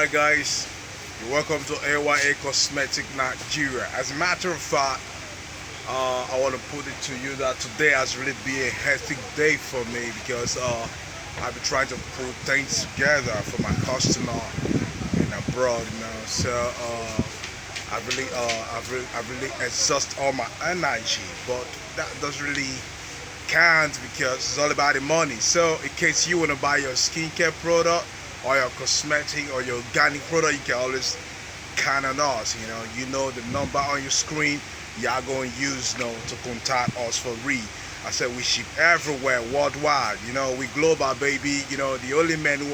Alright guys, welcome to AYA Cosmetic Nigeria. As a matter of fact, I want to put it to you that today has really been a hectic day for me because I've been trying to put things together for my customer in abroad, So I've really exhaust all my energy, but that doesn't really count because it's all about the money. So in case you want to buy your skincare product or your cosmetic or your organic product, you can always count on us. You know the number on your screen. Y'all going to use to contact us for free. I said we ship everywhere worldwide. We global, baby. The only men who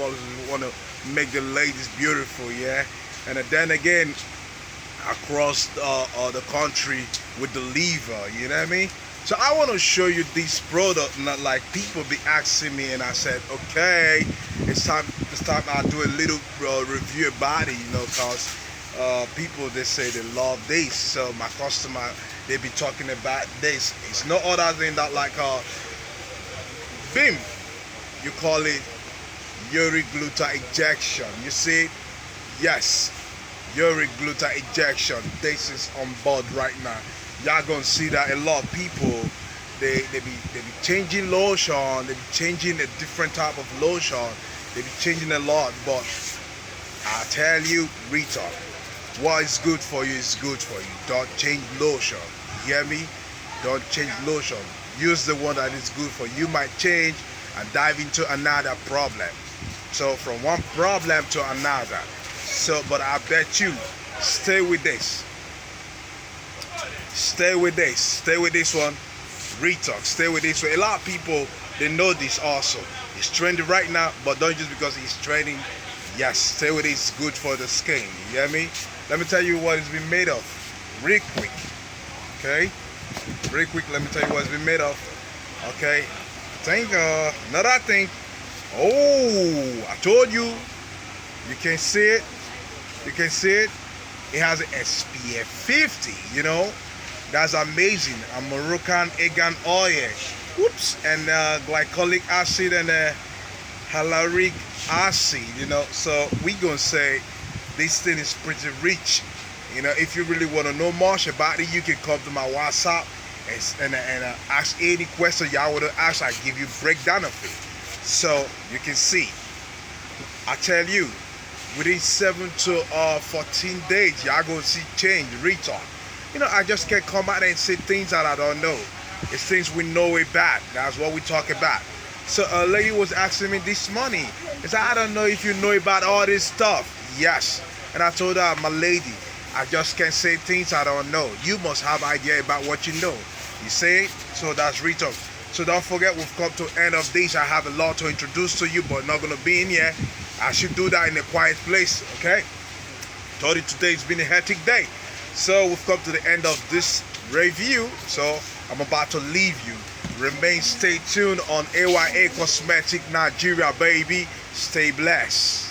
want to make the ladies beautiful, yeah. And then again, across the country with the deliver. You know what I mean? So I want to show you this product. Not like people be asking me, and I said, okay, it's time I do a little review about it. Cause people, they say they love this. So my customer, they be talking about this. It's no other than that, like BIM. You call it uric gluta injection. You see it? Yes, uric gluta injection. This is on board right now. Y'all gonna see that a lot of people they be changing lotion, they be changing a different type of lotion, they be changing a lot, but I tell you, retard, what is good for you is good for you. Don't change lotion. You hear me? Don't change lotion. Use the one that is good for you. You might change and dive into another problem. So from one problem to another. So but I bet you, stay with this. Stay with this one, retard. Stay with this one. A lot of people, they know this also. It's trending right now, but don't just because it's trending. Yes, stay with it. It's good for the skin. You hear me? Let me tell you what it's been made of, real quick. Okay, real quick. Let me tell you what it's been made of. Okay, another thing. Oh, I told you. You can see it. You can see it. It has an SPF 50. That's amazing. A Moroccan argan oil, and glycolic acid and hyaluronic acid. So we gonna say this thing is pretty rich. If you really want to know much about it, you can come to my WhatsApp and ask any question y'all want to ask. I give you breakdown of it, so you can see. I tell you, within 7 to 14 days, y'all gonna see change, retard. I just can't come out and say things that I don't know. It's things we know about. That's what we talk about. So a lady was asking me this morning. She said, I don't know if you know about all this stuff. Yes. And I told her, my lady, I just can't say things I don't know. You must have idea about what you know. You see? So that's retard. So don't forget, we've come to the end of this. I have a lot to introduce to you, but not going to be in here. I should do that in a quiet place, okay? Told you today it's been a hectic day. So we've come to the end of this review. So I'm about to leave you. Stay tuned on AYA Cosmetic Nigeria, baby. Stay blessed.